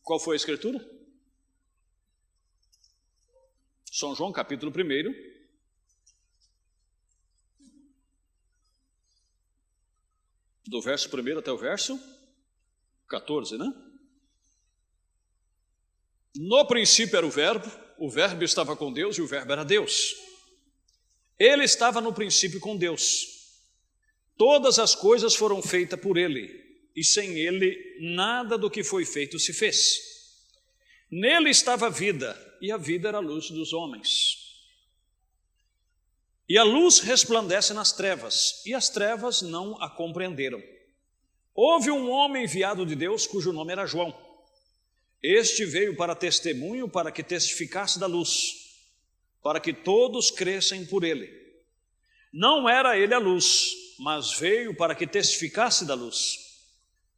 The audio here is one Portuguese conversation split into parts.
Qual foi a escritura? São João, capítulo 1, do verso 1 até o verso 14, né? No princípio era o verbo estava com Deus e o verbo era Deus. Ele estava no princípio com Deus. Todas as coisas foram feitas por ele, e sem ele nada do que foi feito se fez. Nele estava a vida, e a vida era a luz dos homens. E a luz resplandece nas trevas, e as trevas não a compreenderam. Houve um homem enviado de Deus, cujo nome era João. Este veio para testemunho, para que testificasse da luz, para que todos crescem por ele. Não era ele a luz, mas veio para que testificasse da luz.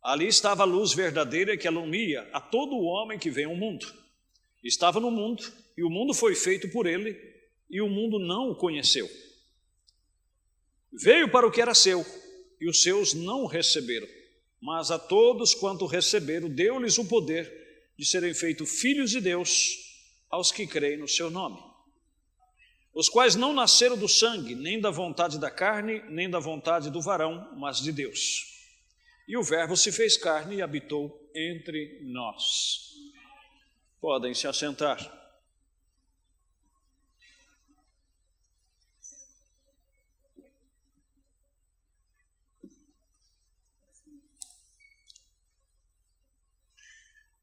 Ali estava a luz verdadeira que alumia a todo homem que vem ao mundo. Estava no mundo, e o mundo foi feito por ele, e o mundo não o conheceu. Veio para o que era seu, e os seus não o receberam. Mas a todos quanto receberam, deu-lhes o poder de serem feitos filhos de Deus, aos que creem no seu nome. Os quais não nasceram do sangue, nem da vontade da carne, nem da vontade do varão, mas de Deus. E o verbo se fez carne e habitou entre nós. Podem se assentar.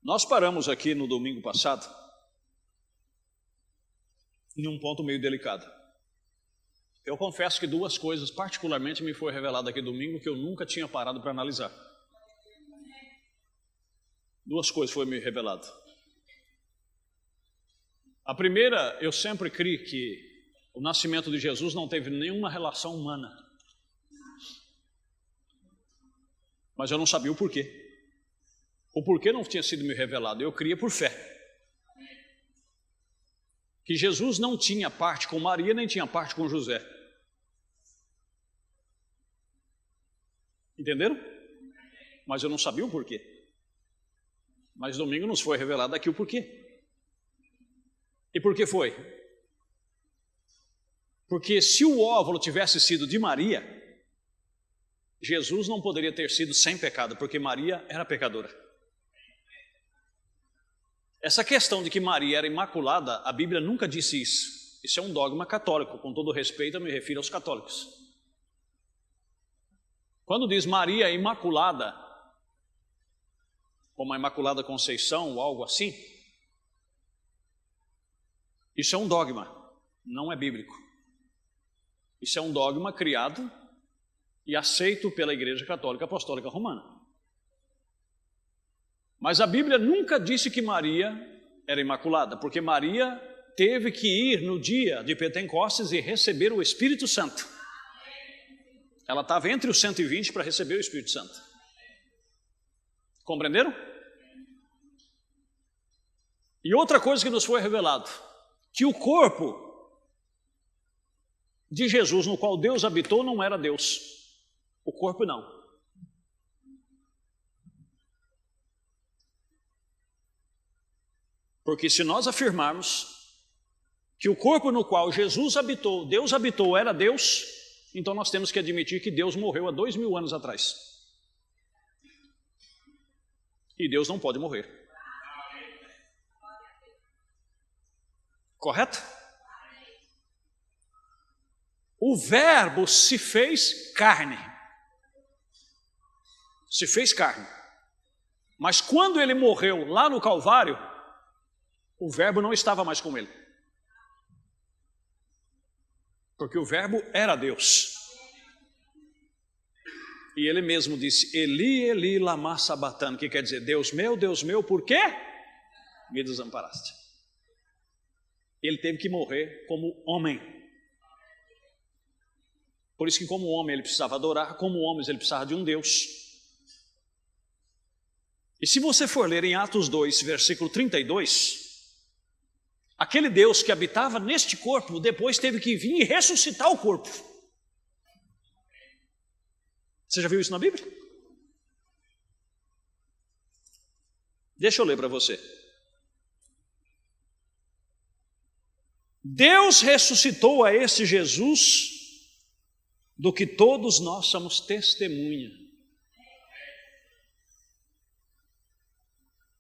Nós paramos aqui no domingo passado em um ponto meio delicado. Eu confesso que duas coisas particularmente me foi revelado aqui domingo que eu nunca tinha parado para analisar. Duas coisas foi me revelado. A primeira, eu sempre criei que o nascimento de Jesus não teve nenhuma relação humana. Mas eu não sabia o porquê. O porquê não tinha sido me revelado, eu cria por fé. Que Jesus não tinha parte com Maria, nem tinha parte com José. Entenderam? Mas eu não sabia o porquê. Mas domingo nos foi revelado aqui o porquê. E por que foi? Porque se o óvulo tivesse sido de Maria, Jesus não poderia ter sido sem pecado, porque Maria era pecadora. Essa questão de que Maria era imaculada, a Bíblia nunca disse isso. Isso é um dogma católico, com todo respeito eu me refiro aos católicos. Quando diz Maria imaculada, como a Imaculada Conceição ou algo assim, isso é um dogma, não é bíblico. Isso é um dogma criado e aceito pela Igreja Católica Apostólica Romana. Mas a Bíblia nunca disse que Maria era imaculada, porque Maria teve que ir no dia de Pentecostes e receber o Espírito Santo. Ela estava entre os 120 para receber o Espírito Santo. Compreenderam? E outra coisa que nos foi revelado, que o corpo de Jesus, no qual Deus habitou, não era Deus. O corpo não. Porque se nós afirmarmos que o corpo no qual Jesus habitou, Deus habitou, era Deus, então nós temos que admitir que Deus morreu há 2000 anos atrás. E Deus não pode morrer. Correto? O verbo se fez carne. Se fez carne. Mas quando ele morreu lá no Calvário, o verbo não estava mais com ele. Porque o verbo era Deus. E ele mesmo disse, Eli, Eli, lama sabatano, que quer dizer, Deus meu, por quê me desamparaste? Ele teve que morrer como homem. Por isso que como homem ele precisava adorar, como homens ele precisava de um Deus. E se você for ler em Atos 2, versículo 32, aquele Deus que habitava neste corpo, depois teve que vir e ressuscitar o corpo. Você já viu isso na Bíblia? Deixa eu ler para você. Deus ressuscitou a esse Jesus, do que todos nós somos testemunha.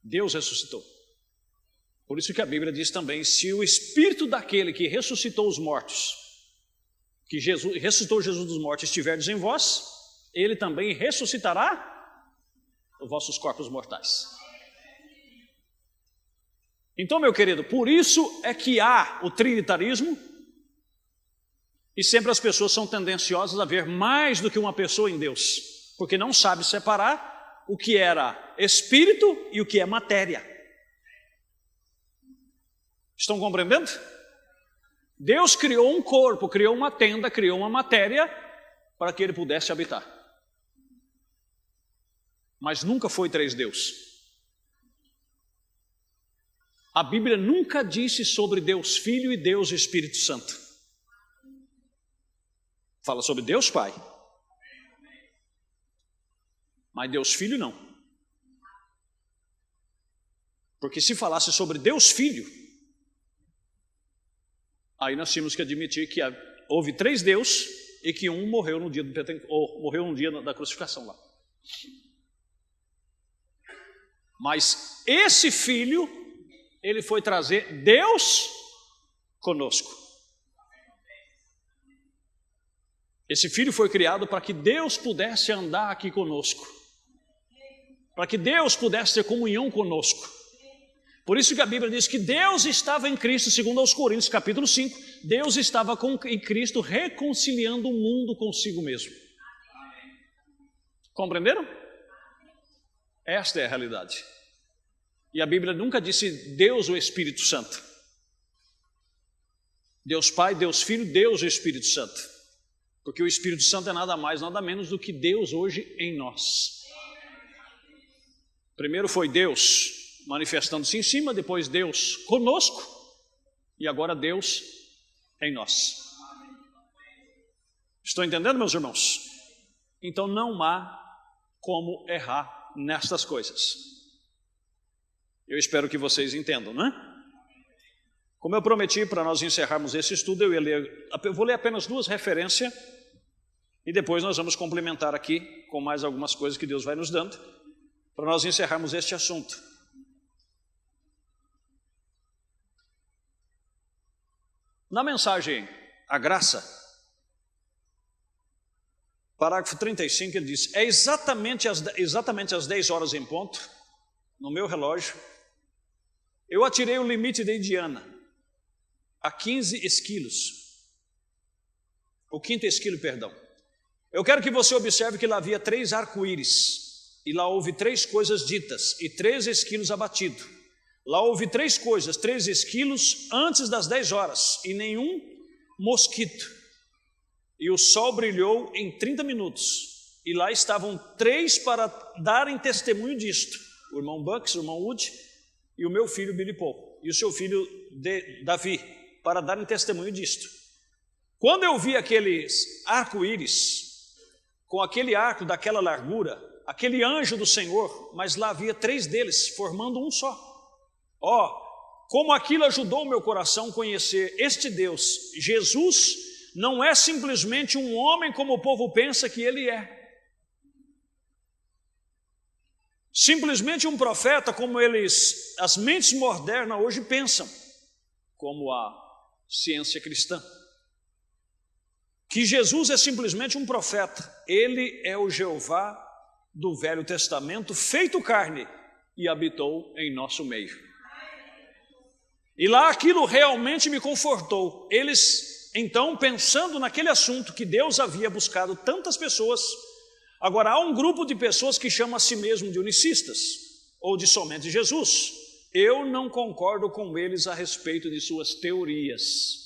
Deus ressuscitou. Por isso que a Bíblia diz também, se o Espírito daquele que ressuscitou os mortos, que ressuscitou Jesus dos mortos, estiverdes em vós, ele também ressuscitará os vossos corpos mortais. Então, meu querido, por isso é que há o trinitarismo, e sempre as pessoas são tendenciosas a ver mais do que uma pessoa em Deus, porque não sabe separar o que era espírito e o que é matéria. Estão compreendendo? Deus criou um corpo, criou uma tenda, criou uma matéria para que ele pudesse habitar. Mas nunca foi três deuses. A Bíblia nunca disse sobre Deus Filho e Deus Espírito Santo. Fala sobre Deus Pai. Mas Deus Filho não. Porque se falasse sobre Deus Filho, aí nós tínhamos que admitir que houve três deuses e que um morreu no dia do ou morreu no dia da crucificação lá. Mas esse Filho, ele foi trazer Deus conosco. Esse Filho foi criado para que Deus pudesse andar aqui conosco, para que Deus pudesse ter comunhão conosco. Por isso que a Bíblia diz que Deus estava em Cristo, segundo aos Coríntios, capítulo 5, Deus estava em Cristo reconciliando o mundo consigo mesmo. Compreenderam? Esta é a realidade. E a Bíblia nunca disse Deus o Espírito Santo. Deus Pai, Deus Filho, Deus o Espírito Santo. Porque o Espírito Santo é nada mais, nada menos do que Deus hoje em nós. Primeiro foi Deus manifestando-se em cima, depois Deus conosco e agora Deus em nós. Estou entendendo, meus irmãos? Então não há como errar nestas coisas. Eu espero que vocês entendam, né? Como eu prometi, para nós encerrarmos esse estudo, eu vou ler apenas duas referências e depois nós vamos complementar aqui com mais algumas coisas que Deus vai nos dando, para nós encerrarmos este assunto. Na mensagem A Graça, parágrafo 35, ele diz: é exatamente às 10 horas em ponto, no meu relógio, eu atirei o limite de Indiana a 15 esquilos. O quinto esquilo, perdão. Eu quero que você observe que lá havia 3 arco-íris, e lá houve 3 coisas ditas, e 3 esquilos abatidos. Lá houve 3 coisas, 3 esquilos antes das 10 horas, e nenhum mosquito. E o sol brilhou em 30 minutos, e lá estavam 3 para darem testemunho disto: o irmão Bucks, o irmão Wood, e o meu filho Billy Paul, e o seu filho Davi, para darem testemunho disto. Quando eu vi aqueles arco-íris, com aquele arco daquela largura, aquele anjo do Senhor, mas lá havia 3 deles, formando um só. Como aquilo ajudou o meu coração a conhecer este Deus. Jesus não é simplesmente um homem como o povo pensa que ele é. Simplesmente um profeta como as mentes modernas hoje pensam, como a ciência cristã. Que Jesus é simplesmente um profeta. Ele é o Jeová do Velho Testamento, feito carne, e habitou em nosso meio. E lá aquilo realmente me confortou. Eles, então, pensando naquele assunto que Deus havia buscado tantas pessoas, agora há um grupo de pessoas que chama a si mesmo de unicistas, ou de somente Jesus. Eu não concordo com eles a respeito de suas teorias.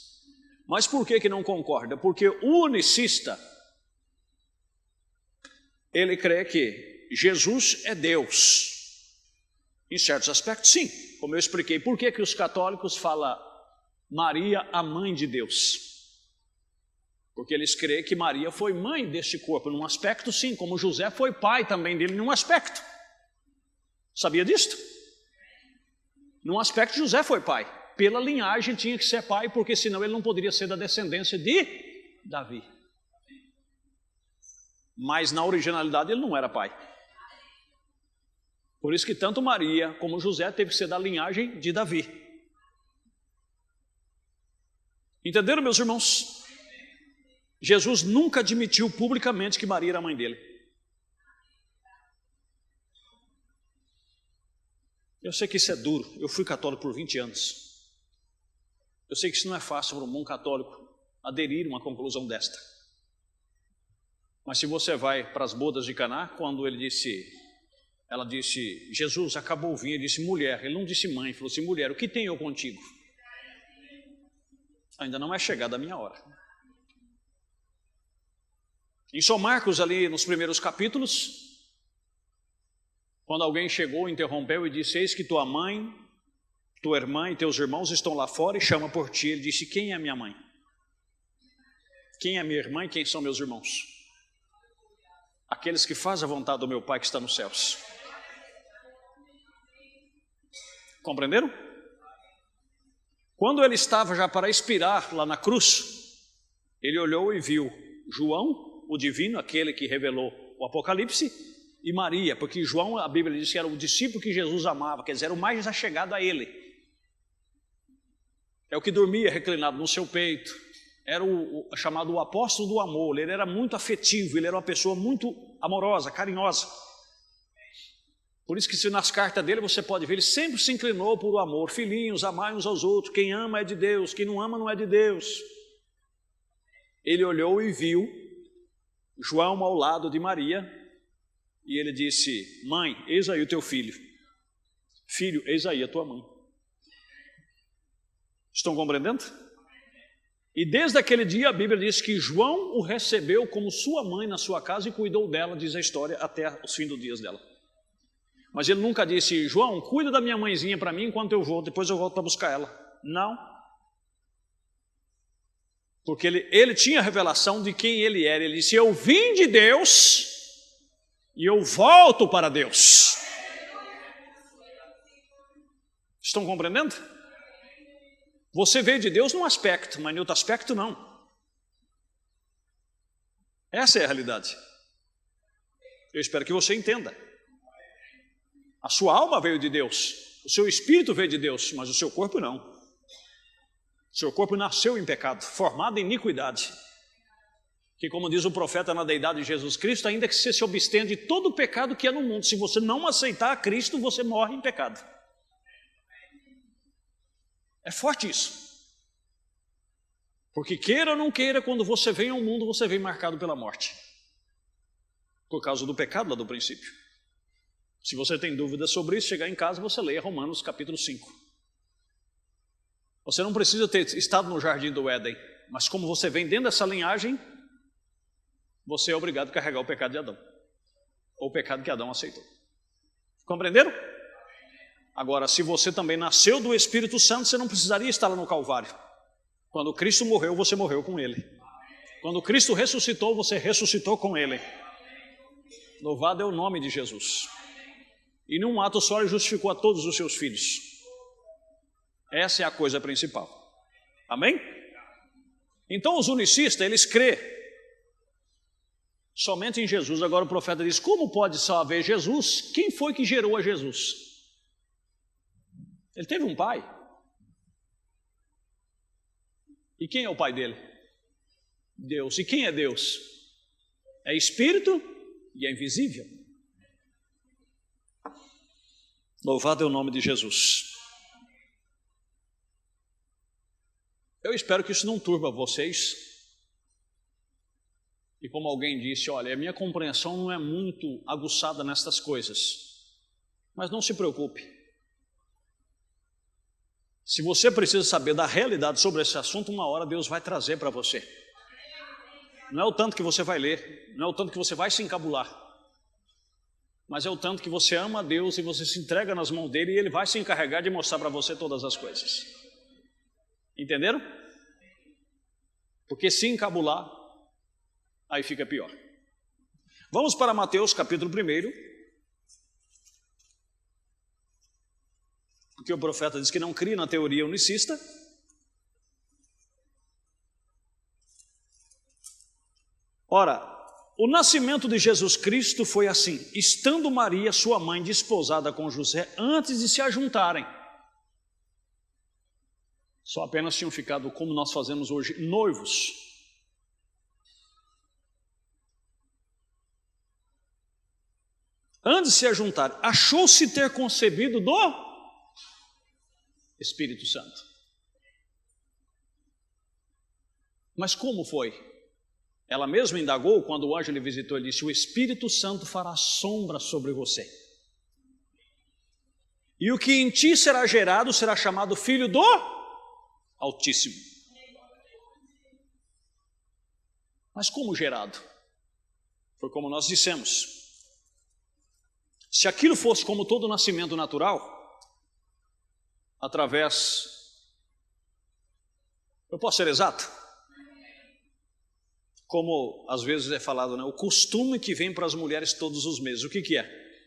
Mas por que não concorda? Porque o unicista, ele crê que Jesus é Deus. Em certos aspectos, sim. Como eu expliquei, por que os católicos falam Maria, a mãe de Deus? Porque eles creem que Maria foi mãe deste corpo, num aspecto sim, como José foi pai também dele, num aspecto. Sabia disto? Num aspecto, José foi pai. Pela linhagem tinha que ser pai, porque senão ele não poderia ser da descendência de Davi. Mas na originalidade ele não era pai. Por isso que tanto Maria como José teve que ser da linhagem de Davi. Entenderam, meus irmãos? Jesus nunca admitiu publicamente que Maria era a mãe dele. Eu sei que isso é duro, eu fui católico por 20 anos. Eu sei que isso não é fácil para um bom católico aderir a uma conclusão desta. Mas se você vai para as bodas de Caná, quando ela disse, Jesus, acabou o vinho, ele disse, mulher, ele não disse mãe, ele falou assim, mulher, o que tenho eu contigo? Ainda não é chegada a minha hora. Em São Marcos, ali nos primeiros capítulos, quando alguém chegou, interrompeu e disse, eis que tua mãe, tua irmã e teus irmãos estão lá fora e chama por ti. Ele disse, quem é minha mãe? Quem é minha irmã e quem são meus irmãos? Aqueles que fazem a vontade do meu Pai que está nos céus. Compreenderam? Quando ele estava já para expirar lá na cruz, ele olhou e viu João, o divino, aquele que revelou o Apocalipse, e Maria, porque João, a Bíblia diz que era o discípulo que Jesus amava, quer dizer, era o mais achegado a ele. É o que dormia reclinado no seu peito, era o chamado o apóstolo do amor, ele era muito afetivo, ele era uma pessoa muito amorosa, carinhosa. Por isso que se nas cartas dele você pode ver, ele sempre se inclinou por o amor. Filhinhos, amai uns aos outros, quem ama é de Deus, quem não ama não é de Deus. Ele olhou e viu João ao lado de Maria, e ele disse, mãe, eis aí o teu filho. Filho, eis aí a tua mãe. Estão compreendendo? E desde aquele dia a Bíblia diz que João o recebeu como sua mãe na sua casa e cuidou dela, diz a história, até os fins dos dias dela. Mas ele nunca disse, João, cuida da minha mãezinha para mim enquanto eu vou, depois eu volto para buscar ela. Não. Porque ele tinha a revelação de quem ele era. Ele disse, eu vim de Deus e eu volto para Deus. Estão compreendendo? Você veio de Deus num aspecto, mas em outro aspecto não. Essa é a realidade. Eu espero que você entenda. A sua alma veio de Deus, o seu espírito veio de Deus, mas o seu corpo não. O seu corpo nasceu em pecado, formado em iniquidade. Que como diz o profeta na deidade de Jesus Cristo, ainda que você se abstenha de todo o pecado que é no mundo, se você não aceitar a Cristo, você morre em pecado. É forte isso. Porque queira ou não queira, quando você vem ao mundo, você vem marcado pela morte. Por causa do pecado lá do princípio. Se você tem dúvidas sobre isso, chegar em casa, você leia Romanos capítulo 5. Você não precisa ter estado no jardim do Éden, mas como você vem dentro dessa linhagem, você é obrigado a carregar o pecado de Adão, ou o pecado que Adão aceitou. Compreenderam? Agora, se você também nasceu do Espírito Santo, você não precisaria estar lá no Calvário. Quando Cristo morreu, você morreu com Ele. Quando Cristo ressuscitou, você ressuscitou com Ele. Louvado é o nome de Jesus. E num ato só Ele justificou a todos os seus filhos. Essa é a coisa principal. Amém? Então os unicistas, eles crêem somente em Jesus. Agora o profeta diz, como pode só haver Jesus? Quem foi que gerou a Jesus? Ele teve um pai. E quem é o pai dele? Deus. E quem é Deus? É espírito e é invisível. Louvado é o nome de Jesus. Eu espero que isso não turba vocês. E como alguém disse, olha, a minha compreensão não é muito aguçada nestas coisas. Mas não se preocupe. Se você precisa saber da realidade sobre esse assunto, uma hora Deus vai trazer para você. Não é o tanto que você vai ler, não é o tanto que você vai se encabular, mas é o tanto que você ama a Deus e você se entrega nas mãos dele e ele vai se encarregar de mostrar para você todas as coisas. Entenderam? Porque se encabular, aí fica pior. Vamos para Mateus capítulo 1. porque o profeta diz que não cria na teoria unicista. Ora, o nascimento de Jesus Cristo foi assim: estando Maria, sua mãe, desposada com José, antes de se ajuntarem. Só apenas tinham ficado, como nós fazemos hoje, noivos. Antes de se ajuntarem, achou-se ter concebido do Espírito Santo. Mas como foi? Ela mesma indagou quando o anjo lhe visitou e disse: o Espírito Santo fará sombra sobre você. E o que em ti será gerado será chamado Filho do Altíssimo. Mas como gerado? Foi como nós dissemos. Se aquilo fosse como todo nascimento natural, através... Eu posso ser exato? Como às vezes é falado, né? O costume que vem para as mulheres todos os meses. O que é?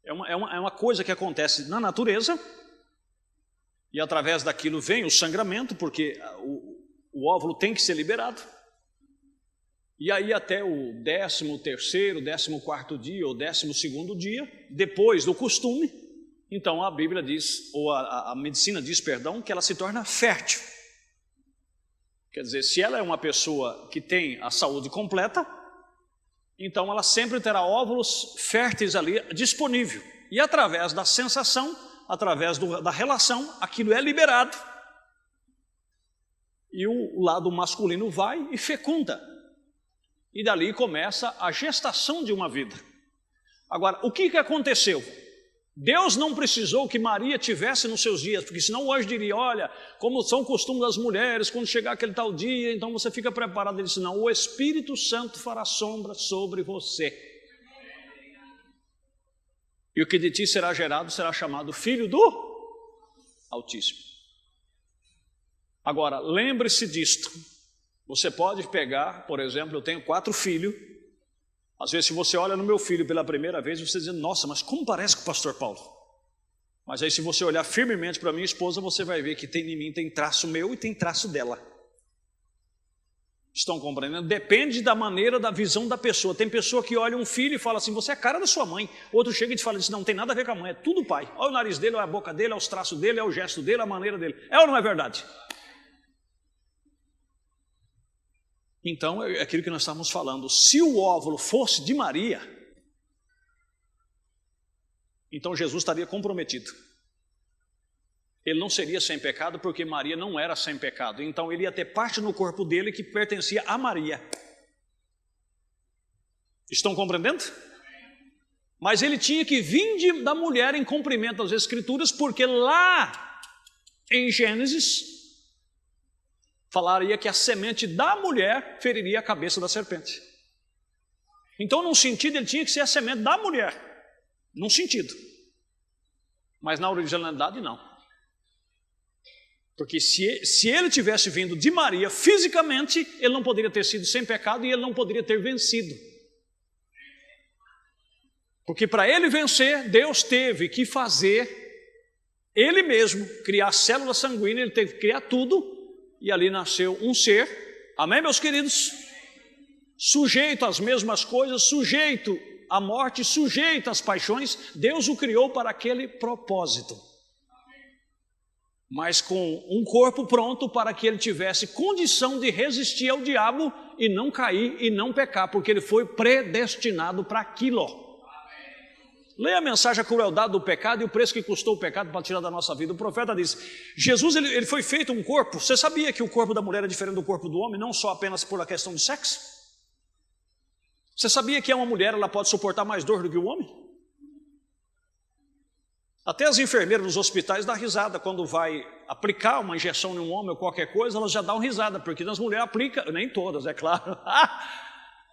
É uma coisa que acontece na natureza, e através daquilo vem o sangramento, porque o óvulo tem que ser liberado. E aí até o 13º, 14º dia, ou 12º dia, depois do costume, então a Bíblia diz, ou a medicina diz, perdão, que ela se torna fértil. Quer dizer, se ela é uma pessoa que tem a saúde completa, então ela sempre terá óvulos férteis ali disponível. E através da sensação, através da relação, aquilo é liberado. E o lado masculino vai e fecunda. E dali começa a gestação de uma vida. Agora, o que aconteceu? Deus não precisou que Maria tivesse nos seus dias, porque senão o anjo diria: olha, como são costumes das mulheres, quando chegar aquele tal dia, então você fica preparado. Ele disse: não, o Espírito Santo fará sombra sobre você. E o que de ti será gerado será chamado Filho do Altíssimo. Agora, lembre-se disto. Você pode pegar, por exemplo, eu tenho 4 filhos. Às vezes, se você olha no meu filho pela primeira vez, você diz: nossa, mas como parece com o pastor Paulo? Mas aí, se você olhar firmemente para minha esposa, você vai ver que em mim tem traço meu e tem traço dela. Estão compreendendo? Depende da maneira, da visão da pessoa. Tem pessoa que olha um filho e fala assim: você é a cara da sua mãe. Outro chega e te fala assim: não tem nada a ver com a mãe, é tudo o pai. Olha o nariz dele, olha a boca dele, olha os traços dele, olha o gesto dele, a maneira dele. É ou não é verdade? Então, é aquilo que nós estávamos falando. Se o óvulo fosse de Maria, então Jesus estaria comprometido. Ele não seria sem pecado, porque Maria não era sem pecado. Então ele ia ter parte no corpo dele que pertencia a Maria. Estão compreendendo? Mas ele tinha que vir da mulher em cumprimento das Escrituras, porque lá em Gênesis falaria que a semente da mulher feriria a cabeça da serpente. Então, num sentido, ele tinha que ser a semente da mulher. Num sentido. Mas na originalidade, não. Porque se ele tivesse vindo de Maria, fisicamente, ele não poderia ter sido sem pecado e ele não poderia ter vencido. Porque para ele vencer, Deus teve que fazer, ele mesmo, criar célula sanguínea, ele teve que criar tudo. E ali nasceu um ser, amém, meus queridos? Sujeito às mesmas coisas, sujeito à morte, sujeito às paixões. Deus o criou para aquele propósito. Mas com um corpo pronto para que ele tivesse condição de resistir ao diabo e não cair e não pecar, porque ele foi predestinado para aquilo. Leia a mensagem: A Crueldade do Pecado e o Preço que Custou o Pecado para tirar da nossa vida. O profeta diz: Jesus ele foi feito um corpo. Você sabia que o corpo da mulher é diferente do corpo do homem, não só apenas por a questão de sexo? Você sabia que uma mulher ela pode suportar mais dor do que o homem? Até as enfermeiras nos hospitais dão risada quando vai aplicar uma injeção em um homem ou qualquer coisa, elas já dão risada, porque nas mulheres aplica, nem todas, é claro.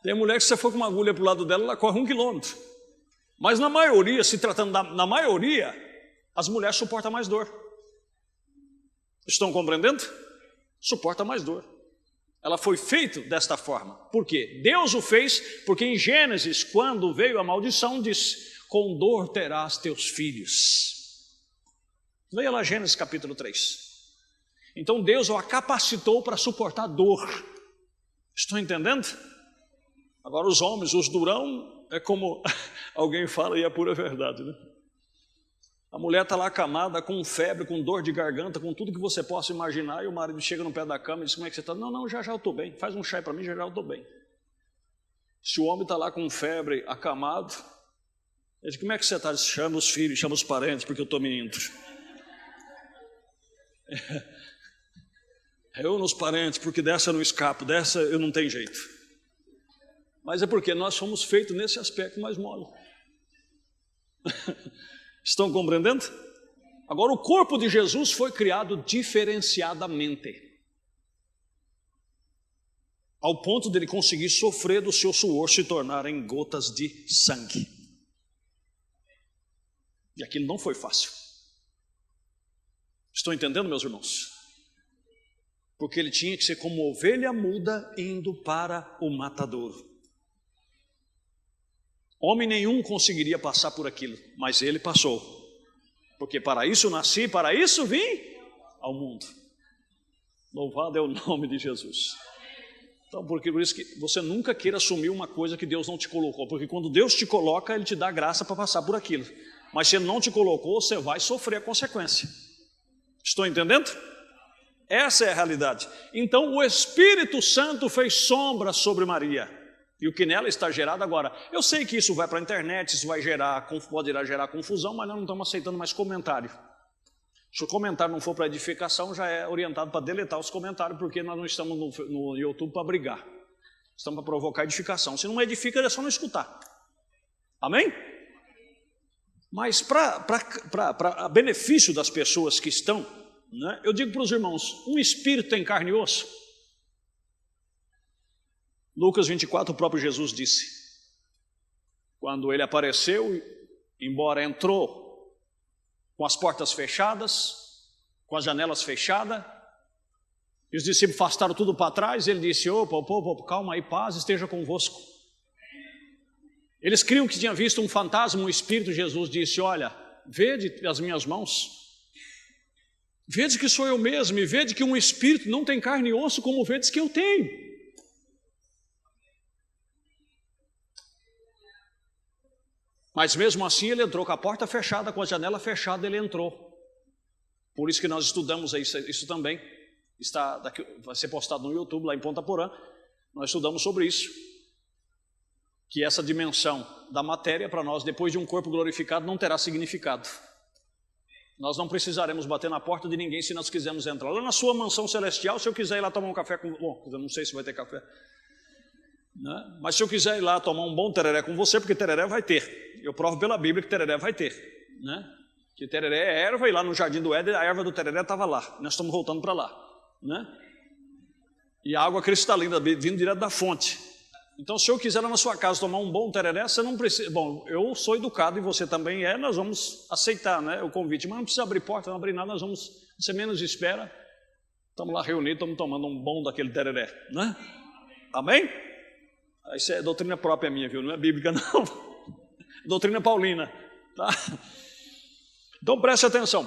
Tem mulher que se você for com uma agulha para o lado dela, ela corre 1 quilômetro. Mas na maioria, se tratando na maioria, as mulheres suportam mais dor. Estão compreendendo? Suporta mais dor. Ela foi feita desta forma. Por quê? Deus o fez, porque em Gênesis, quando veio a maldição, disse: com dor terás teus filhos. Leia lá Gênesis capítulo 3. Então Deus a capacitou para suportar dor. Estão entendendo? Agora os homens, os durão, é como alguém fala e é pura verdade, né? A mulher está lá acamada, com febre, com dor de garganta, com tudo que você possa imaginar, e o marido chega no pé da cama e diz: como é que você está? Não, já eu estou bem, faz um chá para mim, já eu estou bem. Se o homem está lá com febre, acamado, ele diz: como é que você está? Diz: chama os filhos, chama os parentes, porque eu estou me indo. Eu nos parentes, porque dessa eu não escapo, dessa eu não tenho jeito. Mas é porque nós fomos feitos nesse aspecto mais mole. Estão compreendendo? Agora, o corpo de Jesus foi criado diferenciadamente, ao ponto dele conseguir sofrer do seu suor se tornar em gotas de sangue. E aquilo não foi fácil. Estão entendendo, meus irmãos? Porque ele tinha que ser como ovelha muda indo para o matadouro. Homem nenhum conseguiria passar por aquilo, mas ele passou. Porque para isso eu nasci, para isso vim ao mundo. Louvado é o nome de Jesus. Então, por isso que você nunca queira assumir uma coisa que Deus não te colocou. Porque quando Deus te coloca, Ele te dá graça para passar por aquilo. Mas se Ele não te colocou, você vai sofrer a consequência. Estou entendendo? Essa é a realidade. Então, o Espírito Santo fez sombra sobre Maria. E o que nela está gerado agora. Eu sei que isso vai para a internet, isso vai pode gerar confusão, mas nós não estamos aceitando mais comentário. Se o comentário não for para edificação, já é orientado para deletar os comentários, porque nós não estamos no YouTube para brigar. Estamos para provocar edificação. Se não edifica, é só não escutar. Amém? Mas para benefício das pessoas que estão, né, eu digo para os irmãos, um espírito tem carne e osso? Lucas 24, o próprio Jesus disse, quando ele apareceu, embora entrou com as portas fechadas, com as janelas fechadas, e os discípulos afastaram tudo para trás, ele disse: opa, calma aí, paz esteja convosco. Eles criam que tinham visto um fantasma, um espírito. Jesus disse: olha, vede as minhas mãos, vede que sou eu mesmo, e vede que um espírito não tem carne e osso como vedes que eu tenho. Mas mesmo assim ele entrou com a porta fechada, com a janela fechada, ele entrou. Por isso que nós estudamos isso também. Vai ser postado no YouTube, lá em Ponta Porã. Nós estudamos sobre isso. Que essa dimensão da matéria para nós, depois de um corpo glorificado, não terá significado. Nós não precisaremos bater na porta de ninguém se nós quisermos entrar. Lá na sua mansão celestial, se eu quiser ir lá tomar um café com... Bom, eu não sei se vai ter café. Né? Mas se eu quiser ir lá tomar um bom tereré com você, porque tereré vai ter. Eu provo pela Bíblia que tereré vai ter, né? Que tereré é erva, e lá no Jardim do Éden a erva do tereré estava lá. Nós estamos voltando para lá, né? E a água cristalina vindo direto da fonte. Então, se eu quiser lá na sua casa tomar um bom tereré, você não precisa... Bom, eu sou educado e você também é, nós vamos aceitar, né, o convite. Mas não precisa abrir porta, não abrir nada, nós vamos... Você menos espera, estamos lá reunidos, estamos tomando um bom daquele tereré, né? Amém? Isso é doutrina própria minha, viu? Não é bíblica, não. Doutrina paulina, tá? Então preste atenção.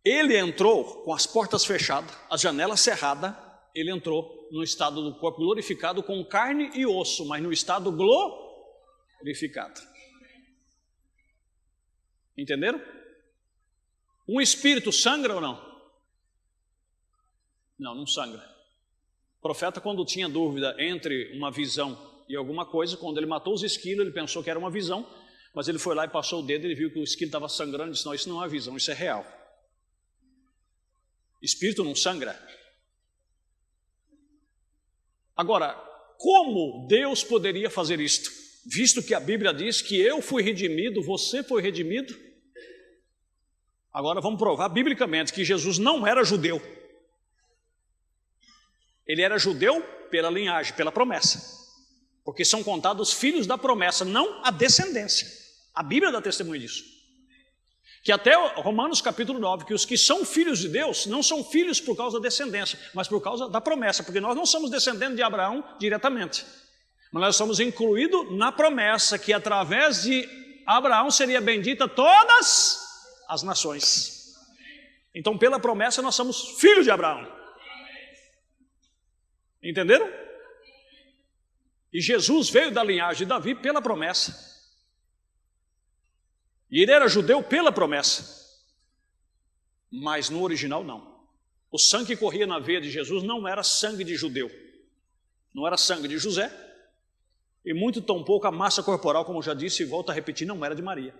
Ele entrou com as portas fechadas, as janelas cerradas. Ele entrou no estado do corpo glorificado com carne e osso, mas no estado glorificado. Entenderam? Um espírito sangra ou não? Não, não sangra. O profeta, quando tinha dúvida entre uma visão e alguma coisa, quando ele matou os esquilos, ele pensou que era uma visão, mas ele foi lá e passou o dedo, ele viu que o esquilo estava sangrando e disse: não, isso não é visão, isso é real. Espírito não sangra. Agora, como Deus poderia fazer isto? Visto que a Bíblia diz que eu fui redimido, você foi redimido. Agora vamos provar biblicamente que Jesus não era judeu. Ele era judeu pela linhagem, pela promessa. Porque são contados os filhos da promessa, não a descendência. A Bíblia dá testemunho disso. Que até Romanos capítulo 9, que os que são filhos de Deus não são filhos por causa da descendência, mas por causa da promessa. Porque nós não somos descendentes de Abraão diretamente, mas nós somos incluídos na promessa que através de Abraão seria bendita todas as nações. Então, pela promessa, nós somos filhos de Abraão. Entenderam? E Jesus veio da linhagem de Davi pela promessa. E ele era judeu pela promessa. Mas no original não. O sangue que corria na veia de Jesus não era sangue de judeu. Não era sangue de José. E muito tampouco a massa corporal, como eu já disse e volto a repetir, não era de Maria.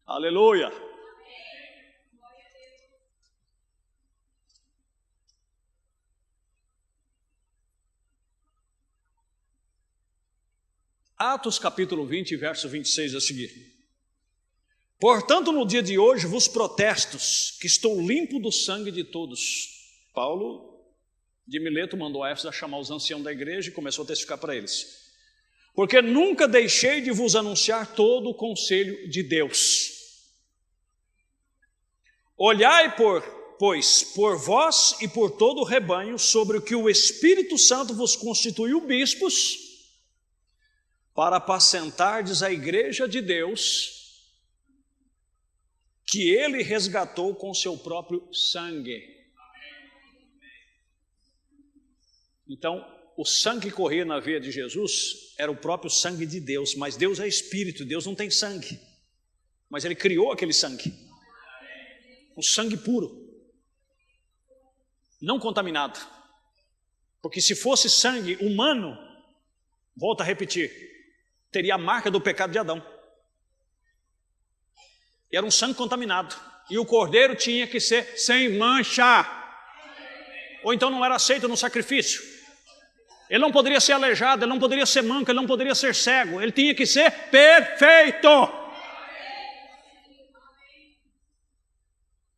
Aleluia! Atos capítulo 20, verso 26 a seguir. Portanto, no dia de hoje vos protestos que estou limpo do sangue de todos. Paulo de Mileto mandou a Éfeso chamar os anciãos da igreja e começou a testificar para eles. Porque nunca deixei de vos anunciar todo o conselho de Deus. Olhai, pois, por vós e por todo o rebanho, sobre o que o Espírito Santo vos constituiu bispos, para apacentardes a igreja de Deus, que ele resgatou com seu próprio sangue. Então, o sangue que corria na veia de Jesus era o próprio sangue de Deus, mas Deus é Espírito, Deus não tem sangue, mas ele criou aquele sangue, um sangue puro, não contaminado, porque se fosse sangue humano, volto a repetir, teria a marca do pecado de Adão. E era um sangue contaminado. E o cordeiro tinha que ser sem mancha. Ou então não era aceito no sacrifício. Ele não poderia ser aleijado, ele não poderia ser manco, ele não poderia ser cego. Ele tinha que ser perfeito.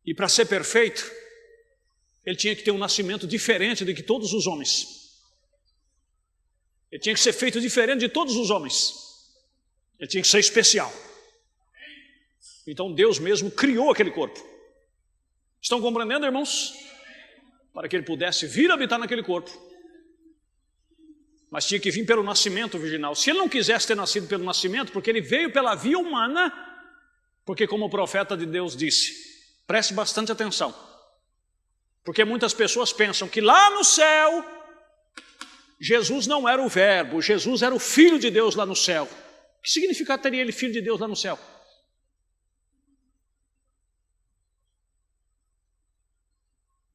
E para ser perfeito, ele tinha que ter um nascimento diferente do que todos os homens. Ele tinha que ser feito diferente de todos os homens. Ele tinha que ser especial. Então Deus mesmo criou aquele corpo. Estão compreendendo, irmãos? Para que ele pudesse vir habitar naquele corpo. Mas tinha que vir pelo nascimento virginal. Se ele não quisesse ter nascido pelo nascimento, porque ele veio pela via humana, porque como o profeta de Deus disse, preste bastante atenção. Porque muitas pessoas pensam que lá no céu, Jesus não era o verbo, Jesus era o Filho de Deus lá no céu. Que significado teria ele Filho de Deus lá no céu?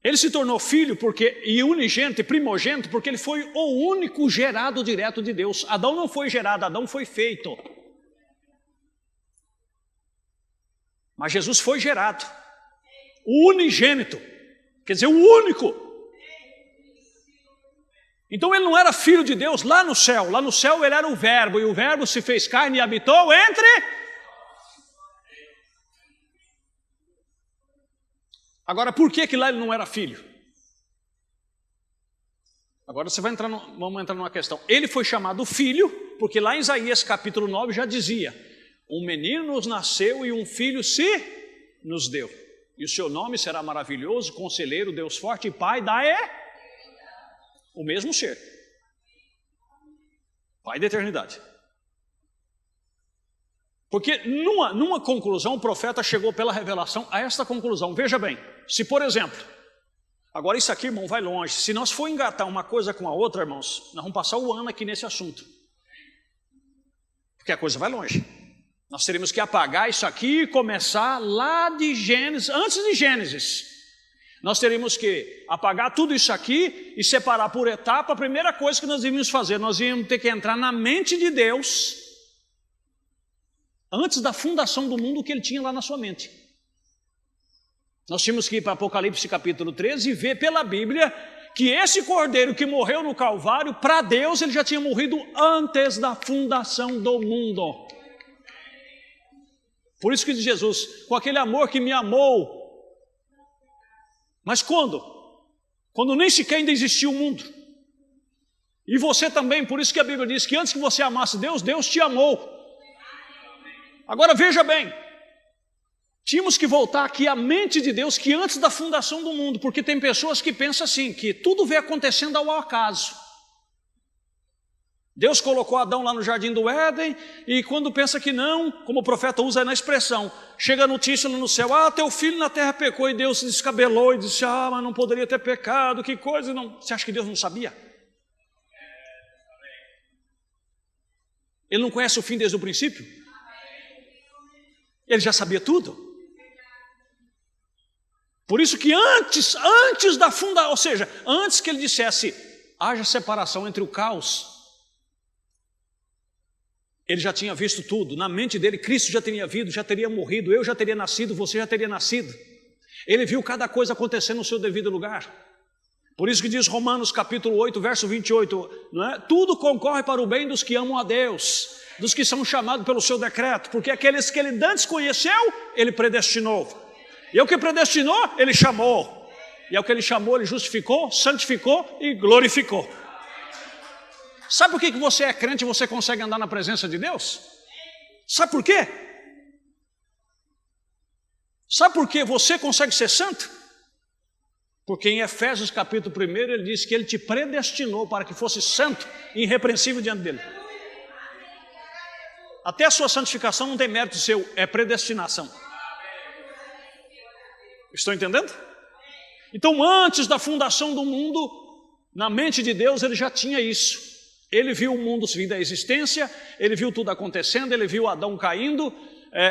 Ele se tornou filho e unigênito e primogênito porque ele foi o único gerado direto de Deus. Adão não foi gerado, Adão foi feito. Mas Jesus foi gerado. O unigênito, quer dizer, o único. Então ele não era filho de Deus lá no céu. Lá no céu ele era o verbo, e o verbo se fez carne e habitou entre... Agora, por que lá ele não era filho? Agora vamos entrar numa questão. Ele foi chamado filho, porque lá em Isaías capítulo 9 já dizia, um menino nos nasceu e um filho se nos deu. E o seu nome será maravilhoso, conselheiro, Deus forte e Pai da o mesmo ser. Pai da eternidade. Porque numa conclusão, o profeta chegou pela revelação a esta conclusão. Veja bem, se por exemplo, agora isso aqui, irmão, vai longe. Se nós for engatar uma coisa com a outra, irmãos, nós vamos passar o ano aqui nesse assunto. Porque a coisa vai longe. Nós teremos que apagar isso aqui e começar lá de Gênesis, antes de Gênesis. Nós teríamos que apagar tudo isso aqui e separar por etapa. A primeira coisa que nós devíamos fazer, nós íamos ter que entrar na mente de Deus, antes da fundação do mundo, o que ele tinha lá na sua mente. Nós tínhamos que ir para Apocalipse capítulo 13 e ver pela Bíblia que esse cordeiro que morreu no Calvário, para Deus ele já tinha morrido antes da fundação do mundo. Por isso que diz Jesus, com aquele amor que me amou. Mas quando? Quando nem sequer ainda existia o mundo. E você também, por isso que a Bíblia diz que antes que você amasse Deus, Deus te amou. Agora veja bem, tínhamos que voltar aqui à mente de Deus que antes da fundação do mundo, porque tem pessoas que pensam assim, que tudo vem acontecendo ao acaso. Deus colocou Adão lá no jardim do Éden, e quando pensa que não, como o profeta usa na expressão, chega a notícia no céu, teu filho na terra pecou, e Deus se descabelou e disse, mas não poderia ter pecado, que coisa, não. Você acha que Deus não sabia? Ele não conhece o fim desde o princípio? Ele já sabia tudo. Por isso que antes da fundação, ou seja, antes que ele dissesse, haja separação entre o caos, ele já tinha visto tudo. Na mente dele, Cristo já teria vindo, já teria morrido, eu já teria nascido, você já teria nascido. Ele viu cada coisa acontecendo no seu devido lugar. Por isso que diz Romanos capítulo 8, verso 28, não é? Tudo concorre para o bem dos que amam a Deus, dos que são chamados pelo seu decreto, porque aqueles que ele antes conheceu, ele predestinou. E o que predestinou, ele chamou. E ao que ele chamou, ele justificou, santificou e glorificou. Sabe por que você é crente e você consegue andar na presença de Deus? Sabe por quê? Sabe por que você consegue ser santo? Porque em Efésios capítulo 1 ele diz que ele te predestinou para que fosse santo e irrepreensível diante dele. Até a sua santificação não tem mérito seu, é predestinação. Estão entendendo? Então antes da fundação do mundo, na mente de Deus ele já tinha isso. Ele viu o mundo vir da existência, ele viu tudo acontecendo, ele viu Adão caindo,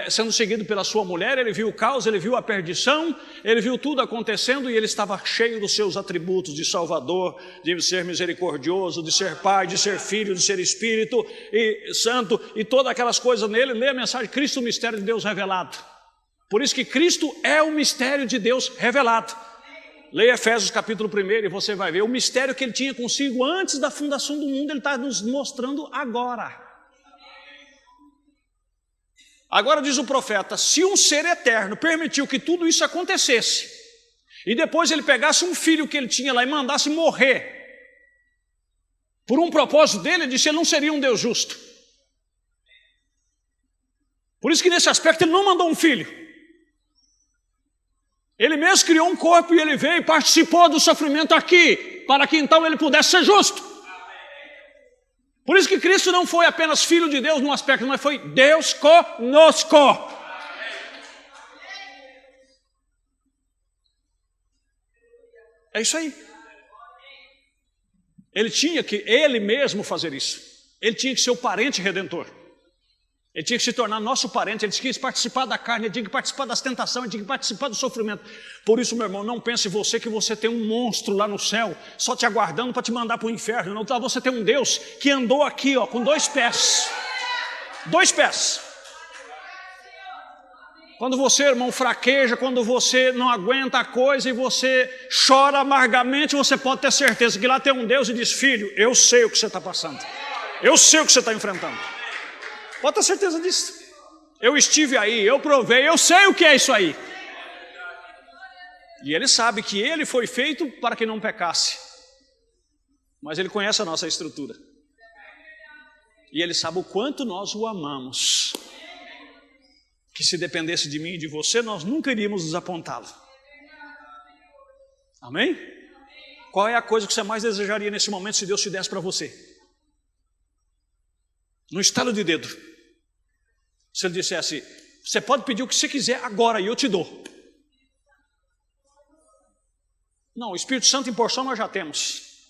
sendo seguido pela sua mulher, ele viu o caos, ele viu a perdição, ele viu tudo acontecendo e ele estava cheio dos seus atributos de Salvador, de ser misericordioso, de ser Pai, de ser Filho, de ser Espírito e Santo e todas aquelas coisas nele. Lê a mensagem, Cristo, o mistério de Deus revelado. Por isso que Cristo é o mistério de Deus revelado. Leia Efésios capítulo 1 e você vai ver o mistério que ele tinha consigo antes da fundação do mundo, ele está nos mostrando agora. Agora diz o profeta, se um ser eterno permitiu que tudo isso acontecesse, e depois ele pegasse um filho que ele tinha lá e mandasse morrer, por um propósito dele, ele disse, ele não seria um Deus justo. Por isso que nesse aspecto ele não mandou um filho. Ele mesmo criou um corpo e ele veio e participou do sofrimento aqui, para que então ele pudesse ser justo. Por isso que Cristo não foi apenas Filho de Deus num aspecto, mas foi Deus conosco. É isso aí. Ele tinha que, ele mesmo fazer isso. Ele tinha que ser o parente redentor. Ele tinha que se tornar nosso parente, ele tinha que participar da carne, ele tinha que participar das tentações, ele tinha que participar do sofrimento. Por isso, meu irmão, não pense você que você tem um monstro lá no céu, só te aguardando para te mandar para o inferno. Não, você tem um Deus que andou aqui, com 2 pés. 2 pés. Quando você, irmão, fraqueja, quando você não aguenta a coisa e você chora amargamente, você pode ter certeza que lá tem um Deus e diz, filho, eu sei o que você está passando. Eu sei o que você está enfrentando. Pode ter certeza disso. Eu estive aí, eu provei, eu sei o que é isso aí. E ele sabe que ele foi feito para que não pecasse. Mas ele conhece a nossa estrutura. E ele sabe o quanto nós o amamos. Que se dependesse de mim e de você, nós nunca iríamos desapontá-lo. Amém? Qual é a coisa que você mais desejaria nesse momento se Deus te desse para você? No estalo de dedo. Se ele dissesse, você pode pedir o que você quiser agora e eu te dou. Não, o Espírito Santo em porção nós já temos.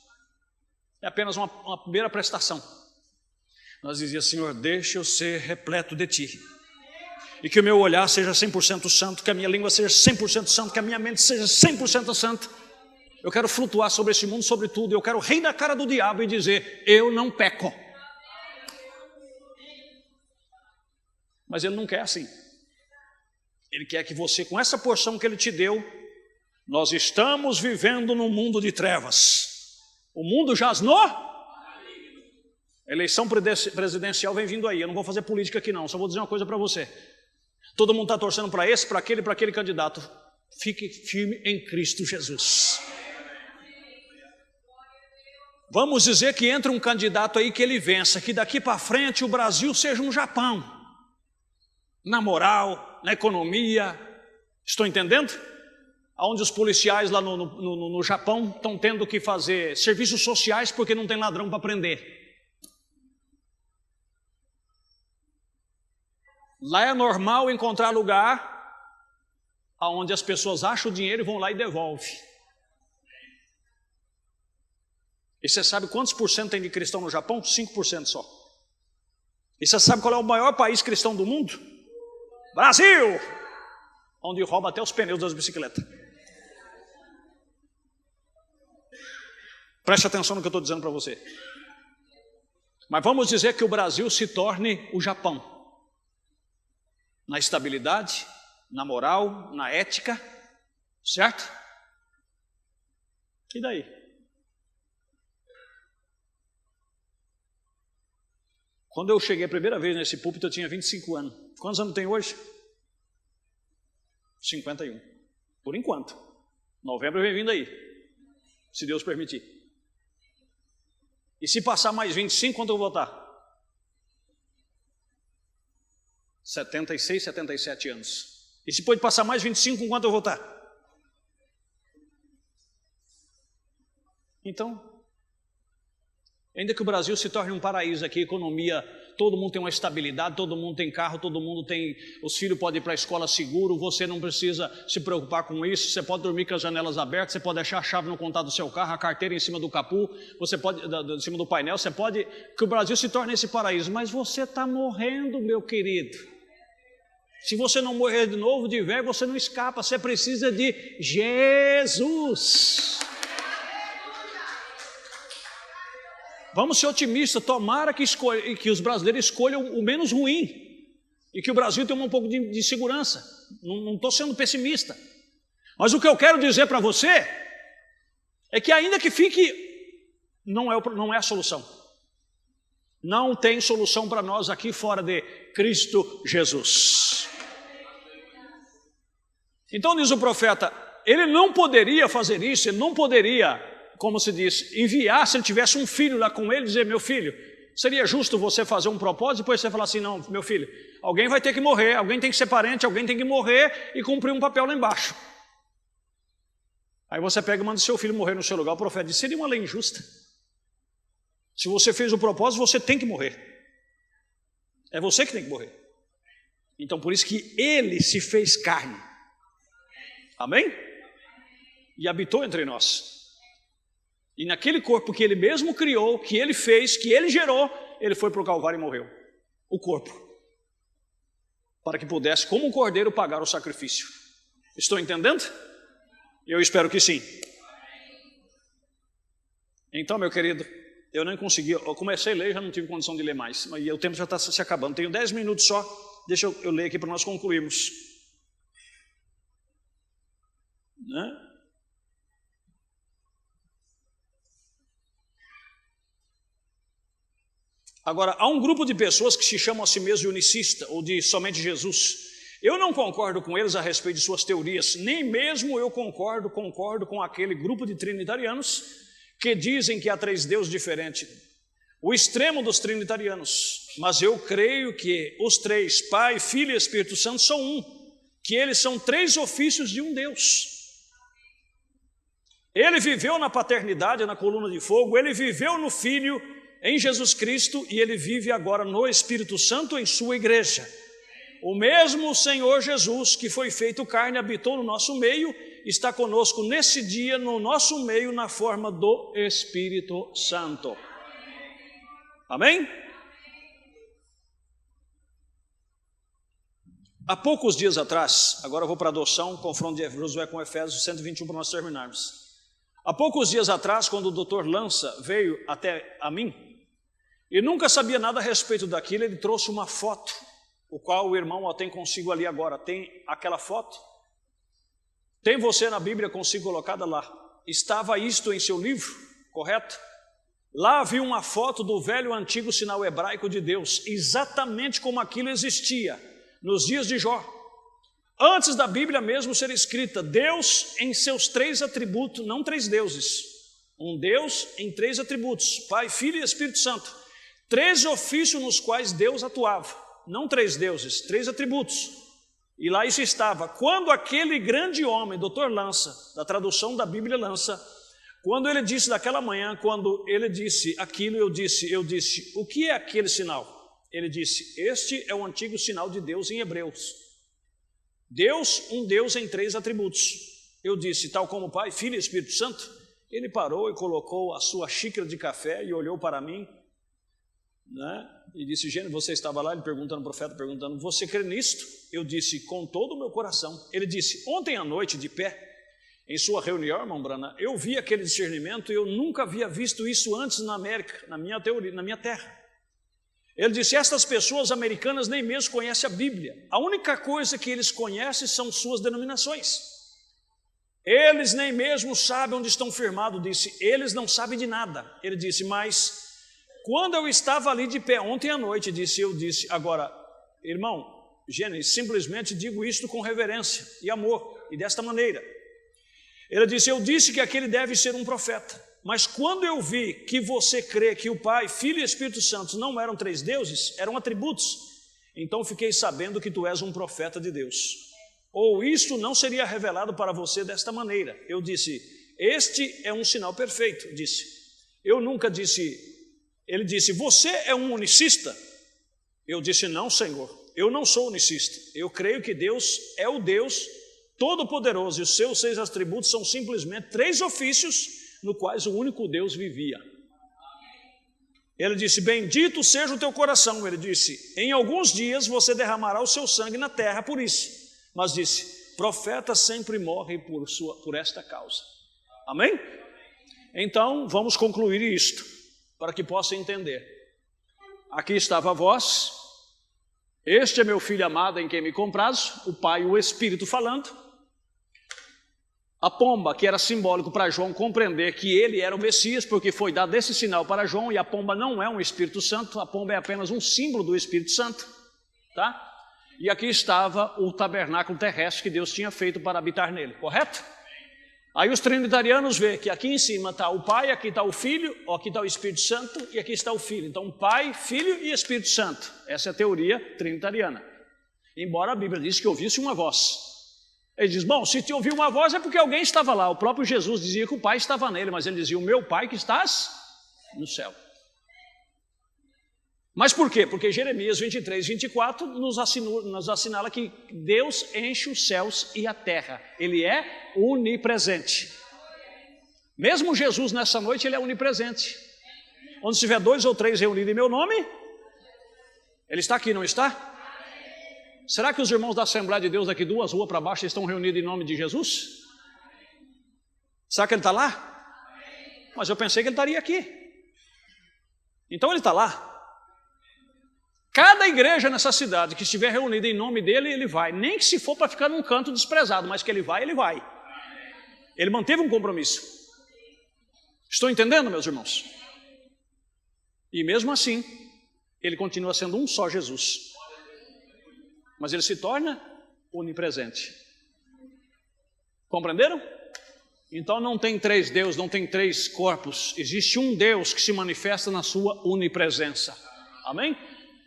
É apenas uma primeira prestação. Nós dizíamos, Senhor, deixa eu ser repleto de Ti. E que o meu olhar seja 100% santo, que a minha língua seja 100% santo, que a minha mente seja 100% santa. Eu quero flutuar sobre esse mundo, sobre tudo. Eu quero rir da cara do diabo e dizer, eu não peco. Mas ele não quer assim. Ele quer que você, com essa porção que ele te deu, nós estamos vivendo num mundo de trevas. O mundo jaz no... Eleição presidencial vem vindo aí. Eu não vou fazer política aqui não, só vou dizer uma coisa para você. Todo mundo está torcendo para esse, para aquele candidato. Fique firme em Cristo Jesus. Vamos dizer que entra um candidato aí que ele vença, que daqui para frente o Brasil seja um Japão. Na moral, na economia, estou entendendo? Onde os policiais lá no Japão estão tendo que fazer serviços sociais porque não tem ladrão para prender. Lá é normal encontrar lugar onde as pessoas acham o dinheiro e vão lá e devolvem. E você sabe quantos por cento tem de cristão no Japão? 5% só. E você sabe qual é o maior país cristão do mundo? Brasil! Onde rouba até os pneus das bicicletas. Preste atenção no que eu estou dizendo para você. Mas vamos dizer que o Brasil se torne o Japão. Na estabilidade, na moral, na ética, certo? E daí? Quando eu cheguei a primeira vez nesse púlpito, eu tinha 25 anos. Quantos anos tem hoje? 51. Por enquanto. Novembro vem vindo aí, se Deus permitir. E se passar mais 25, quanto eu vou estar? 76, 77 anos. E se pode passar mais 25, com quanto eu vou estar? Então, ainda que o Brasil se torne um paraíso aqui, economia, todo mundo tem uma estabilidade, todo mundo tem carro, todo mundo tem, os filhos podem ir para a escola seguro, você não precisa se preocupar com isso, você pode dormir com as janelas abertas, você pode deixar a chave no contato do seu carro, a carteira em cima do capô, você pode, em cima do painel, você pode, que o Brasil se torne esse paraíso, mas você está morrendo, meu querido. Se você não morrer de novo, de velho, você não escapa, você precisa de Jesus. Vamos ser otimistas, tomara que os brasileiros escolham o menos ruim e que o Brasil tenha um pouco de segurança. Não estou sendo pessimista. Mas o que eu quero dizer para você é que ainda que fique, não é a solução. Não tem solução para nós aqui fora de Cristo Jesus. Então diz o profeta, ele não poderia fazer isso, ele não poderia, como se diz, enviar, se ele tivesse um filho lá com ele, dizer, meu filho, seria justo você fazer um propósito, depois você falar assim, não, meu filho, alguém vai ter que morrer, alguém tem que ser parente, alguém tem que morrer e cumprir um papel lá embaixo. Aí você pega e manda seu filho morrer no seu lugar, o profeta diz, seria uma lei injusta. Se você fez o propósito, você tem que morrer. É você que tem que morrer. Então por isso que ele se fez carne. Amém? E habitou entre nós. E naquele corpo que ele mesmo criou, que ele fez, que ele gerou, ele foi para o Calvário e morreu. O corpo. Para que pudesse, como um cordeiro, pagar o sacrifício. Estou entendendo? Eu espero que sim. Então, meu querido, eu não consegui, eu comecei a ler e já não tive condição de ler mais. Mas o tempo já está se acabando. Tenho 10 minutos só. Deixa eu ler aqui para nós concluirmos. Né? Agora, há um grupo de pessoas que se chamam a si mesmo de unicista ou de somente Jesus. Eu não concordo com eles a respeito de suas teorias, nem mesmo eu concordo com aquele grupo de trinitarianos que dizem que há 3 deuses diferentes. O extremo dos trinitarianos. Mas eu creio que os 3, Pai, Filho e Espírito Santo, são um. Que eles são 3 ofícios de um Deus. Ele viveu na paternidade, na coluna de fogo, ele viveu no Filho, em Jesus Cristo, e ele vive agora no Espírito Santo em sua igreja. O mesmo Senhor Jesus, que foi feito carne, habitou no nosso meio, está conosco nesse dia, no nosso meio, na forma do Espírito Santo. Amém? Há poucos dias atrás, agora eu vou para a adoção, confronto de Josué com Efésios 121 para nós terminarmos. Há poucos dias atrás, quando o Dr. Lança veio até a mim, e nunca sabia nada a respeito daquilo, ele trouxe uma foto, o qual o irmão tem consigo ali agora. Tem aquela foto? Tem você na Bíblia consigo colocada lá? Estava isto em seu livro, correto? Lá havia uma foto do velho antigo sinal hebraico de Deus, exatamente como aquilo existia nos dias de Jó. Antes da Bíblia mesmo ser escrita, Deus em seus 3 atributos, não 3 deuses, um Deus em 3 atributos, Pai, Filho e Espírito Santo. 3 ofícios nos quais Deus atuava, não 3 deuses, 3 atributos. E lá isso estava. Quando aquele grande homem, Dr. Lança, da tradução da Bíblia Lança, quando ele disse daquela manhã, quando ele disse aquilo, eu disse, o que é aquele sinal? Ele disse, este é o antigo sinal de Deus em Hebreus. Deus, um Deus em 3 atributos. Eu disse, tal como Pai, Filho e Espírito Santo. Ele parou e colocou a sua xícara de café e olhou para mim, né? E disse, Gênesis, você estava lá? Ele perguntando, o profeta perguntando, você crê nisto? Eu disse, com todo o meu coração. Ele disse, ontem à noite, de pé, em sua reunião, irmão Branham, eu vi aquele discernimento e eu nunca havia visto isso antes na América, na minha teoria, na minha terra. Ele disse, estas pessoas americanas nem mesmo conhecem a Bíblia. A única coisa que eles conhecem são suas denominações. Eles nem mesmo sabem onde estão firmados, disse, eles não sabem de nada. Ele disse, mas quando eu estava ali de pé ontem à noite, eu disse, agora, irmão, Gênesis, simplesmente digo isto com reverência e amor, e desta maneira. Ele disse, eu disse que aquele deve ser um profeta, mas quando eu vi que você crê que o Pai, Filho e Espírito Santo não eram 3 deuses, eram atributos, então fiquei sabendo que tu és um profeta de Deus. Ou isto não seria revelado para você desta maneira. Eu disse, este é um sinal perfeito, disse. Eu nunca disse, ele disse, você é um unicista? Eu disse, não, Senhor, eu não sou unicista. Eu creio que Deus é o Deus Todo-Poderoso e os seus 6 atributos são simplesmente 3 ofícios no quais o único Deus vivia. Ele disse, bendito seja o teu coração. Ele disse, em alguns dias você derramará o seu sangue na terra por isso. Mas disse, profeta sempre morre por esta causa. Amém? Então, vamos concluir isto, para que possa entender. Aqui estava a voz, este é meu filho amado em quem me comprazo, o Pai e o Espírito falando. A pomba, que era simbólico para João compreender que ele era o Messias, porque foi dado esse sinal para João, e a pomba não é um Espírito Santo, a pomba é apenas um símbolo do Espírito Santo, tá? E aqui estava o tabernáculo terrestre que Deus tinha feito para habitar nele, correto? Aí os trinitarianos veem que aqui em cima está o Pai, aqui está o Filho, aqui está o Espírito Santo e aqui está o Filho. Então Pai, Filho e Espírito Santo. Essa é a teoria trinitariana. Embora a Bíblia diz que ouvisse uma voz. Ele diz, bom, se te ouviu uma voz é porque alguém estava lá. O próprio Jesus dizia que o Pai estava nele, mas ele dizia, o meu Pai que estás no céu. Mas por quê? Porque Jeremias 23, 24 nos assinala que Deus enche os céus e a terra. Ele é onipresente. Mesmo Jesus nessa noite, ele é onipresente. Onde estiver 2 ou 3 reunidos em meu nome, ele está aqui, não está? Será que os irmãos da Assembleia de Deus daqui 2 ruas para baixo estão reunidos em nome de Jesus? Será que ele está lá? Mas eu pensei que ele estaria aqui. Então ele está lá. Cada igreja nessa cidade que estiver reunida em nome dele, ele vai. Nem que se for para ficar num canto desprezado, mas que ele vai, ele vai. Ele manteve um compromisso. Estou entendendo, meus irmãos? E mesmo assim, ele continua sendo um só Jesus. Mas ele se torna onipresente. Compreenderam? Então não tem 3 deuses, não tem 3 corpos. Existe um Deus que se manifesta na sua onipresença. Amém?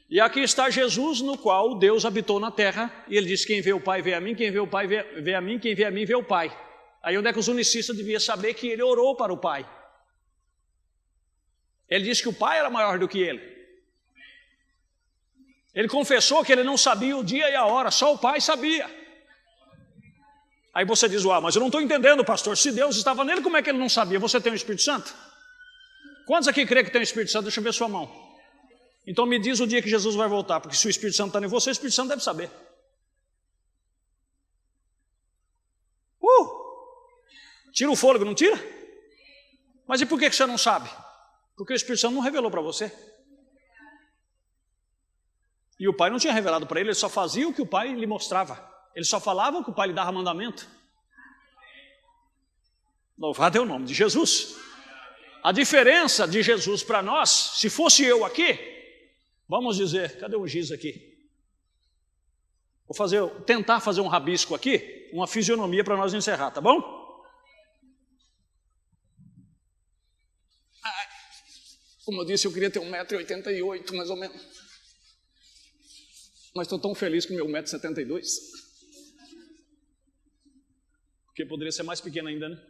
E aqui está Jesus, no qual Deus habitou na terra, e ele diz, quem vê o Pai vê a mim, quem vê o Pai vê a mim, quem vê a mim vê o Pai. Aí onde é que os unicistas deviam saber que ele orou para o Pai? Ele disse que o Pai era maior do que ele. Ele confessou que ele não sabia o dia e a hora, só o Pai sabia. Aí você diz, mas eu não estou entendendo, pastor, se Deus estava nele, como é que ele não sabia? Você tem o Espírito Santo? Quantos aqui creem que tem o Espírito Santo? Deixa eu ver sua mão. Então me diz o dia que Jesus vai voltar, porque se o Espírito Santo está em você, o Espírito Santo deve saber. Tira o fôlego, não tira? Mas e por que você não sabe? Porque o Espírito Santo não revelou para você. E o Pai não tinha revelado para ele, ele só fazia o que o Pai lhe mostrava. Ele só falava o que o Pai lhe dava mandamento. Louvado é o nome de Jesus. A diferença de Jesus para nós, se fosse eu aqui, vamos dizer, cadê o giz aqui? Vou tentar fazer um rabisco aqui, uma fisionomia para nós encerrar, tá bom? Como eu disse, eu queria ter 1,88 m mais ou menos. Mas estou tão feliz com meu 1,72 m. Porque poderia ser mais pequeno ainda, né?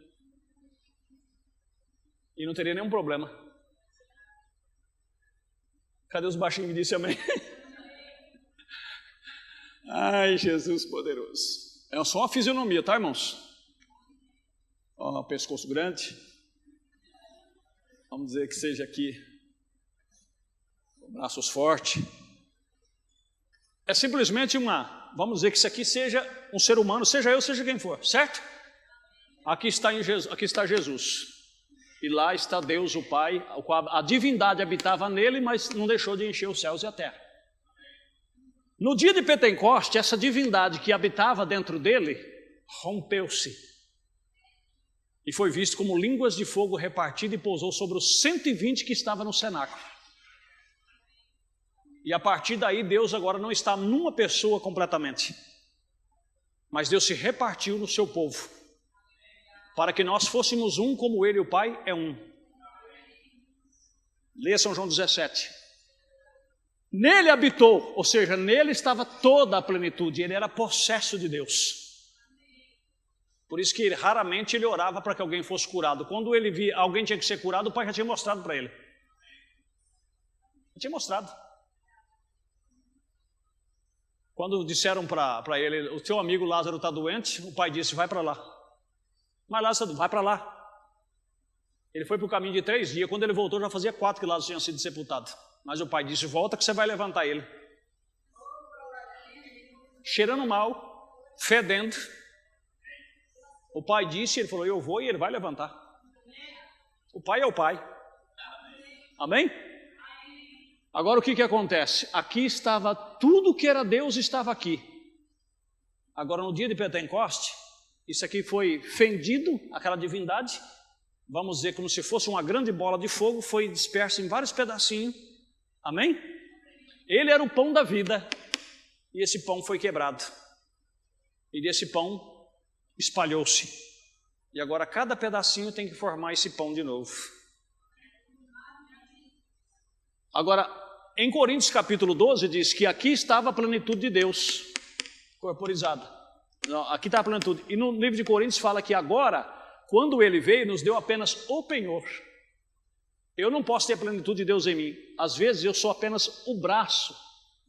E não teria nenhum problema. Cadê os baixinhos que disse amém? Ai, Jesus poderoso. É só uma fisionomia, tá, irmãos? Ó, pescoço grande. Vamos dizer que seja aqui braços fortes. É simplesmente vamos dizer que isso aqui seja um ser humano, seja eu, seja quem for, certo? Aqui está Jesus. E lá está Deus, o Pai, a divindade habitava nele, mas não deixou de encher os céus e a terra. No dia de Pentecoste, essa divindade que habitava dentro dele, rompeu-se. E foi visto como línguas de fogo repartida e pousou sobre os 120 que estavam no cenáculo. E a partir daí, Deus agora não está numa pessoa completamente. Mas Deus se repartiu no seu povo. Para que nós fôssemos um como Ele e o Pai é um. Leia São João 17. Nele habitou, ou seja, nele estava toda a plenitude. Ele era possesso de Deus. Por isso que raramente ele orava para que alguém fosse curado. Quando ele via alguém tinha que ser curado, o Pai já tinha mostrado para ele. Já tinha mostrado. Quando disseram para ele, o teu amigo Lázaro está doente, o Pai disse, vai para lá. Mas Lázaro, vai para lá. Ele foi para o caminho de 3 dias, quando ele voltou já fazia 4 que Lázaro tinha sido sepultado. Mas o Pai disse, volta que você vai levantar ele. Cheirando mal, fedendo. O Pai disse, ele falou, eu vou e ele vai levantar. O Pai é o Pai. Amém? Agora o que acontece? Aqui estava tudo que era Deus, estava aqui. Agora no dia de Pentecoste, isso aqui foi fendido, aquela divindade, vamos dizer como se fosse uma grande bola de fogo, foi disperso em vários pedacinhos. Amém? Ele era o pão da vida e esse pão foi quebrado. E desse pão espalhou-se. E agora cada pedacinho tem que formar esse pão de novo. Agora, em Coríntios capítulo 12 diz que aqui estava a plenitude de Deus, corporizada. Aqui está a plenitude. E no livro de Coríntios fala que agora, quando ele veio, nos deu apenas o penhor. Eu não posso ter a plenitude de Deus em mim. Às vezes eu sou apenas o braço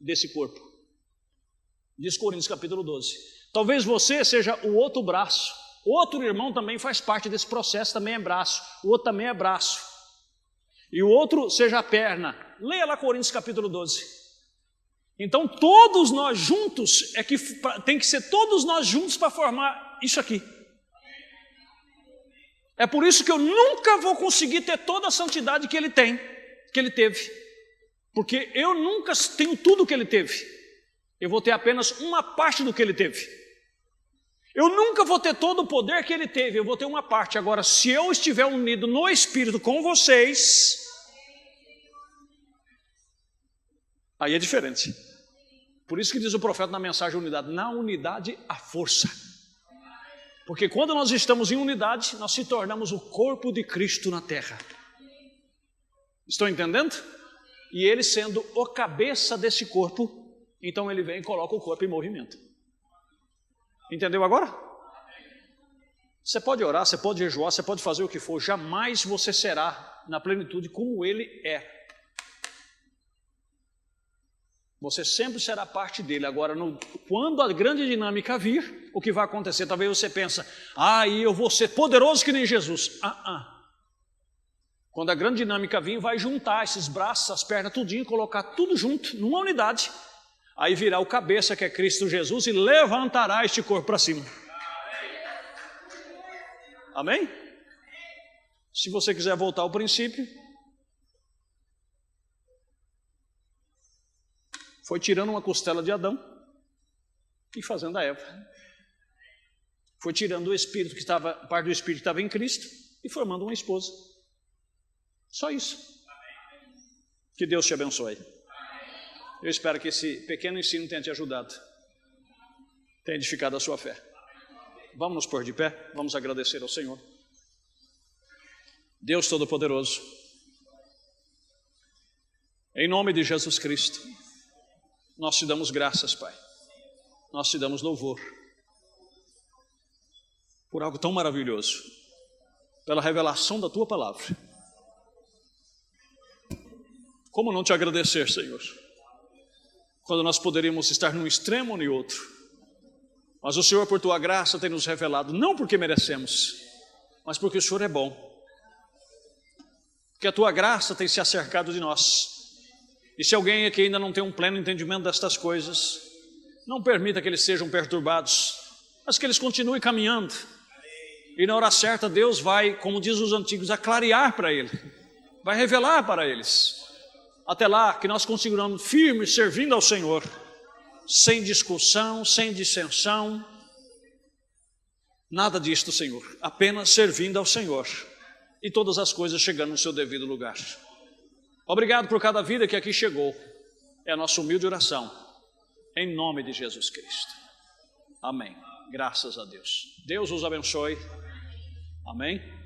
desse corpo. Diz Coríntios capítulo 12. Talvez você seja o outro braço. Outro irmão também faz parte desse processo, também é braço. O outro também é braço. E o outro seja a perna. Leia lá Coríntios capítulo 12. Então todos nós juntos, tem que ser todos nós juntos para formar isso aqui. É por isso que eu nunca vou conseguir ter toda a santidade que ele teve. Porque eu nunca tenho tudo que ele teve. Eu vou ter apenas uma parte do que ele teve. Eu nunca vou ter todo o poder que ele teve, eu vou ter uma parte. Agora, se eu estiver unido no Espírito com vocês, aí é diferente. Por isso que diz o profeta na mensagem unidade, na unidade há força. Porque quando nós estamos em unidade, nós se tornamos o corpo de Cristo na terra. Estão entendendo? E ele sendo o cabeça desse corpo, então ele vem e coloca o corpo em movimento. Entendeu agora? Você pode orar, você pode jejuar, você pode fazer o que for, jamais você será na plenitude como ele é. Você sempre será parte dele. Agora, quando a grande dinâmica vir, o que vai acontecer? Talvez você pense, eu vou ser poderoso que nem Jesus. Quando a grande dinâmica vir, vai juntar esses braços, as pernas, tudinho, colocar tudo junto, numa unidade. Aí virá o cabeça, que é Cristo Jesus, e levantará este corpo para cima. Amém? Se você quiser voltar ao princípio, foi tirando uma costela de Adão e fazendo a Eva. Foi tirando o espírito que estava, parte do espírito que estava em Cristo e formando uma esposa. Só isso. Que Deus te abençoe. Eu espero que esse pequeno ensino tenha te ajudado, tenha edificado a sua fé. Vamos nos pôr de pé, vamos agradecer ao Senhor. Deus Todo-Poderoso, em nome de Jesus Cristo, nós te damos graças, Pai. Nós te damos louvor por algo tão maravilhoso, pela revelação da Tua Palavra. Como não te agradecer, Senhor? quando nós poderíamos estar num extremo ou em outro. Mas o Senhor, por tua graça, tem nos revelado, não porque merecemos, mas porque o Senhor é bom. Porque a tua graça tem se acercado de nós. E se alguém aqui ainda não tem um pleno entendimento destas coisas, não permita que eles sejam perturbados, mas que eles continuem caminhando. E na hora certa Deus vai, como diz os antigos, clarear para ele, vai revelar para eles. Até lá que nós continuamos firmes servindo ao Senhor, sem discussão, sem dissensão, nada disto, Senhor, apenas servindo ao Senhor e todas as coisas chegando no seu devido lugar. Obrigado por cada vida que aqui chegou, é a nossa humilde oração, em nome de Jesus Cristo. Amém. Graças a Deus. Deus os abençoe. Amém.